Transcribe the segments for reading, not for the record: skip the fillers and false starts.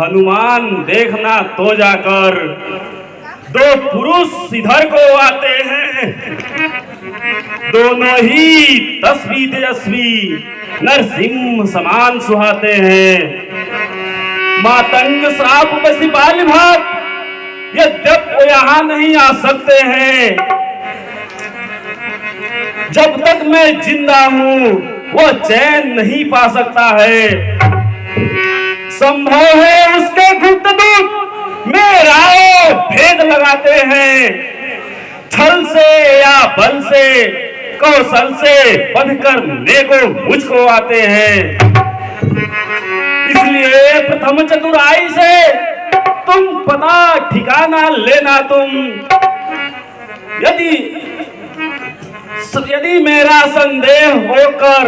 हनुमान देखना तो जाकर दो पुरुष इधर को आते हैं, दोनों ही तस्वी तेजस्वी नरसिंह समान सुहाते हैं। मातंग श्राप बसिपाल भाग यद्यप वो यहाँ नहीं आ सकते हैं, जब तक मैं जिंदा हूँ वो चैन नहीं पा सकता है। संभव है उसके गुप्त दूत मेरा भेद लगाते हैं, छल से या बल से कौशल से बंध करने को मुझको आते हैं। इसलिए प्रथम चतुराई से तुम पता ठिकाना लेना तुम, यदि मेरा संदेह होकर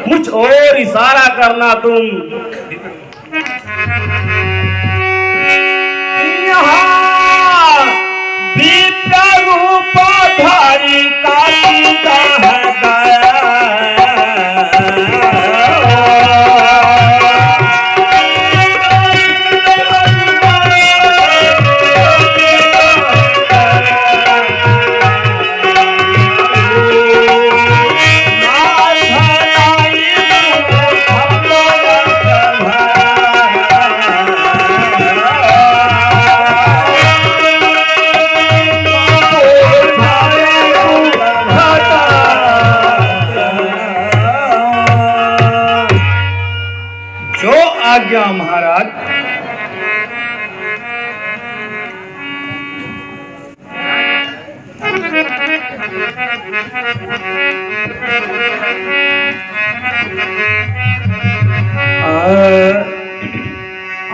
मुझ और इशारा करना तुम। यहाँ दिव्य रूपधारी कालिका है गया, आज्ञा महाराज।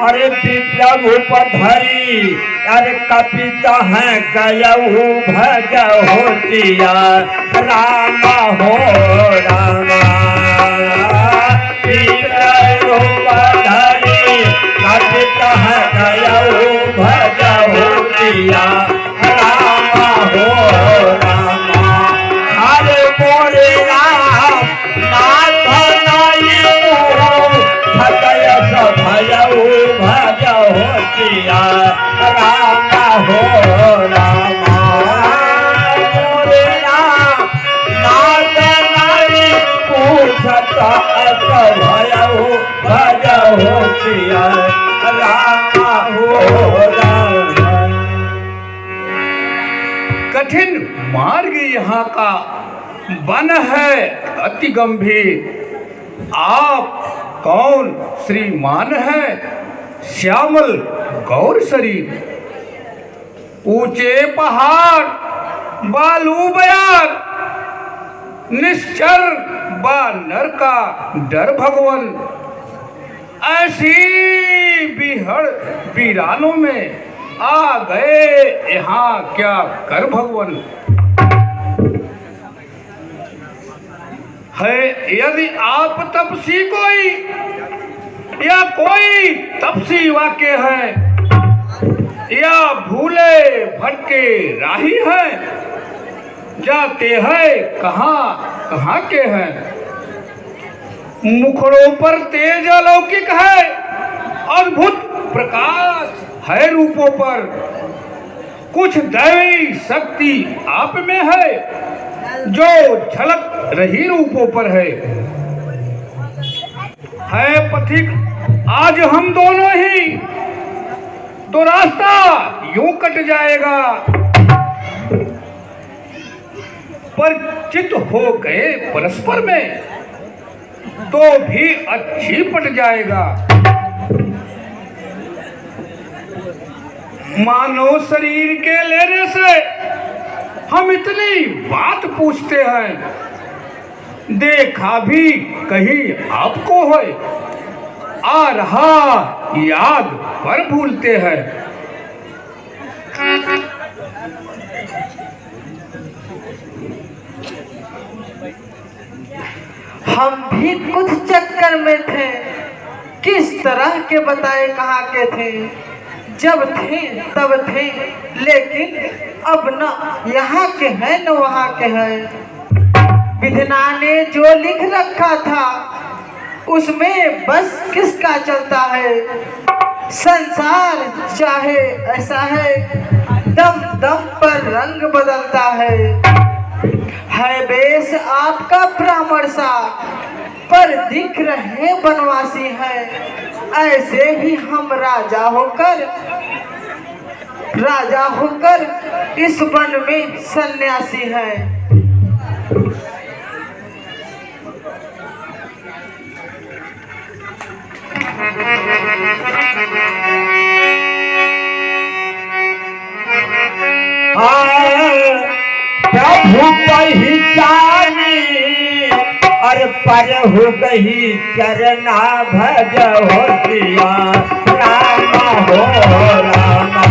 अरे दिव्य रूपधारी अरे कपिता है गयहु भज होतिया रामा हो रामा। कपिता है गयहु भज होतिया रामा हो रामा। अरे मोरे राम नाथ नाई भजय भयहु भज होतिया रामा हो रामा। मोरे राम नाथ नाई पूछत भयहु भज होतिया रामा हो रामा। कठिन मार्ग यहाँ का वन है अति गंभीर। आप कौन श्रीमान है श्यामल गौर शरीर। ऊंचे पहाड़ बालू बयार निश्चर बानर का डर भगवन। ऐसी बिहड़ वीरानों में आ गए यहाँ क्या कर भगवन। है यदि आप तपसी कोई या कोई तपसी वाक्य है या भूले भटके राही है, जाते हैं कहाँ कहाँ के हैं। मुखड़ों पर तेज अलौकिक है, अद्भुत प्रकाश है रूपों पर। कुछ दैवी शक्ति आप में है जो झलक रही रूपों पर है पथिक आज हम दोनों ही, तो रास्ता यूं कट जाएगा। परिचित हो गए परस्पर में तो भी अच्छी पट जाएगा। मानव शरीर के लेने से हम इतनी बात पूछते हैं, देखा भी कहीं आपको है, आ रहा याद पर भूलते हैं। हम भी कुछ चक्कर में थे, किस तरह के बताए कहाँ के थे। जब थे तब थे, लेकिन अब न यहाँ के हैं न वहाँ के हैं। विधना ने जो लिख रखा था उसमें बस किसका चलता है। संसार चाहे ऐसा है, दम दम पर रंग बदलता है बेश आपका ब्राह्मण सा, पर दिख रहे बनवासी हैं। ऐसे ही हम राजा होकर इस वन में सन्यासी हैं। प्रभु पहचानी और पर हो गई चरना भज होतिया रामा हो रामा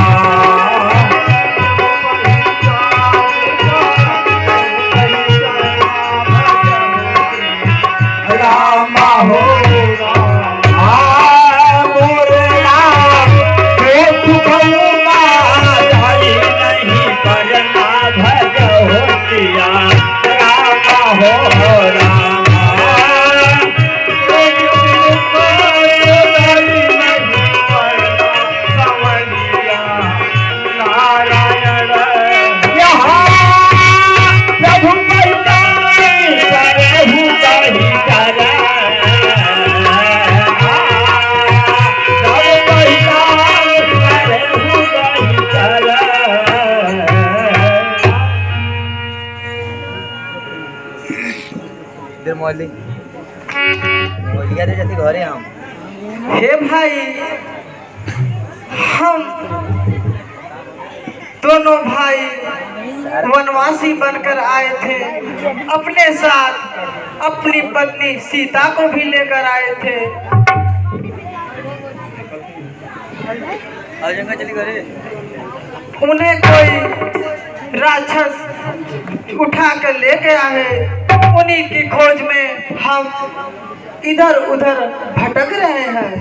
रामा हो घरे हम हे भाई, हम दोनों भाई वनवासी बनकर आए थे। अपने साथ अपनी पत्नी सीता को भी लेकर आए थे। चली घरे। उन्हें कोई राक्षस उठा कर ले गया है। उन्हीं की खोज में हम इधर उधर भटक रहे हैं।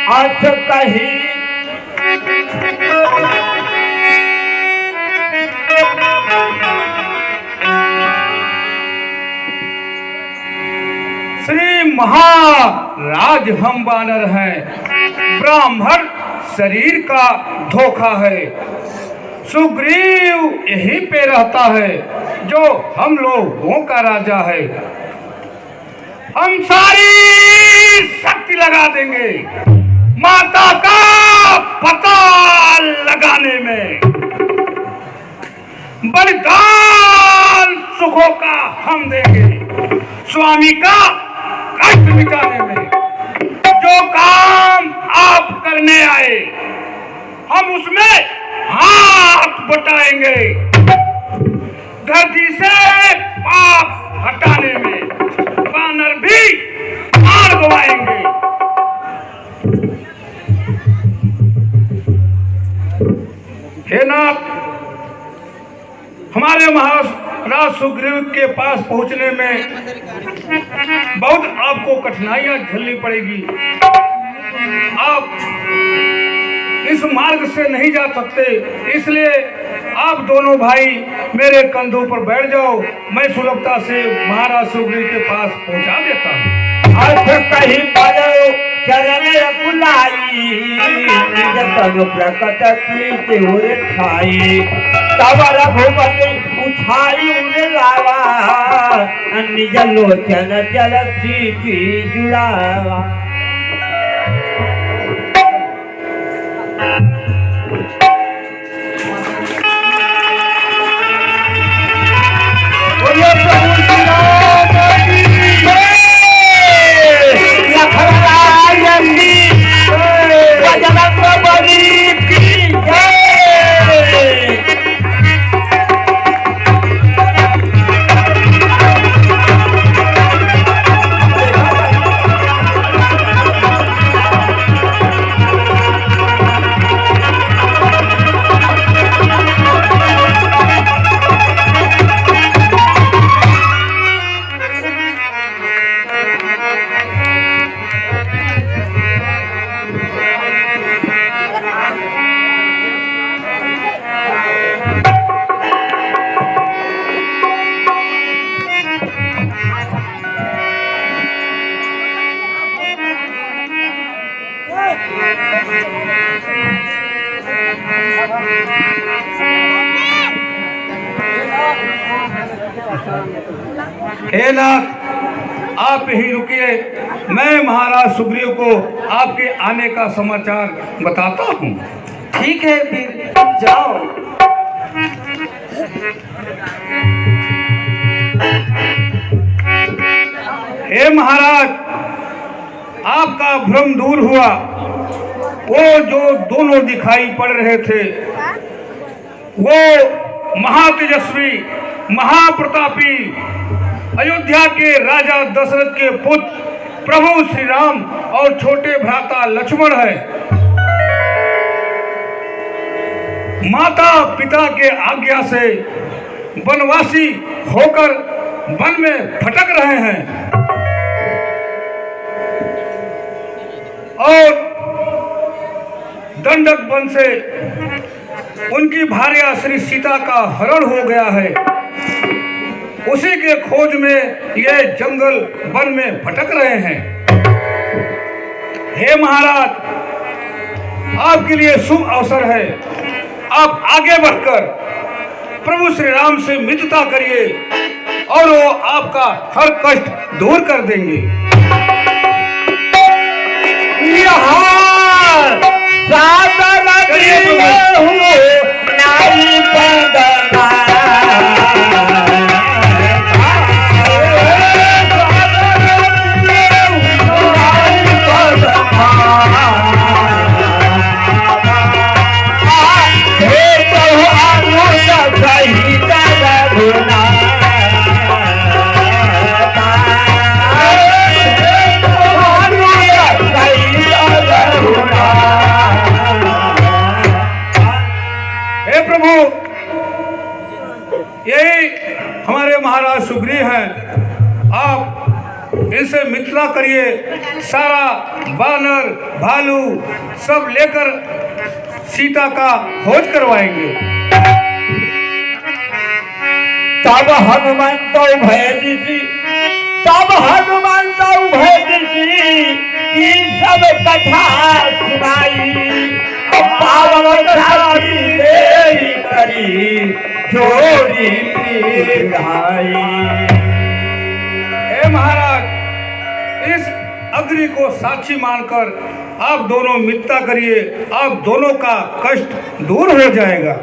आज कहीं श्री महाराज हम वानर हैं। ब्राह्मण शरीर का धोखा है। सुग्रीव यहीं पे रहता है जो हम लोगों का राजा है। हम सारी शक्ति लगा देंगे माता का पता लगाने में। बलिदान सुखों का हम देंगे स्वामी का कष्ट मिटाने में। जो काम आप करने आए हम उसमें हाथ बटाएंगे। धरती से पाप हटाने में वानर भी हार गवाएंगे। हे नाथ, हमारे महाराज सुग्रीव के पास पहुंचने में बहुत आपको कठिनाइयां झेलनी पड़ेगी। आप इस मार्ग से नहीं जा सकते, इसलिए आप दोनों भाई मेरे कंधों पर बैठ जाओ। मैं सुलभता से महाराज सुग्रीव के पास पहुंचा देता हूँ। अर्थ कहीं पड़ो चरण बुलाई तनु प्रकट प्रीति उरे खाई तब रघुपति उछाई उड़े लावा निज लोचन जल की जुड़ावा। हे नाथ, आप ही रुकिए, मैं महाराज सुग्रीव को आपके आने का समाचार बताता हूँ। ठीक है वीर, जाओ। हे महाराज, आपका भ्रम दूर हुआ। वो जो दोनों दिखाई पड़ रहे थे वो महातेजस्वी, महाप्रतापी अयोध्या के राजा दशरथ के पुत्र प्रभु श्री राम और छोटे भ्राता लक्ष्मण है। माता पिता के आज्ञा से वनवासी होकर वन में भटक रहे हैं और दंडक वन से उनकी भार्या श्री सीता का हरण हो गया है। उसी के खोज में ये जंगल वन में भटक रहे हैं। हे महाराज, आपके लिए शुभ अवसर है। आप आगे बढ़कर प्रभु श्री राम से मित्रता करिए और वो आपका हर कष्ट दूर कर देंगे। यही हमारे महाराज सुग्रीव हैं। आप इनसे मित्रता करिए। सारा वानर भालू सब लेकर सीता का खोज करवाएंगे। तब हनुमंत भय ऋषि, तब हनुमंत भय ऋषि की सब कथा सुनाई। पावन छाती देरी करी चोरी भाई। हे महाराज, इस अग्नि को साक्षी मानकर आप दोनों मित्रता करिए। आप दोनों का कष्ट दूर हो जाएगा।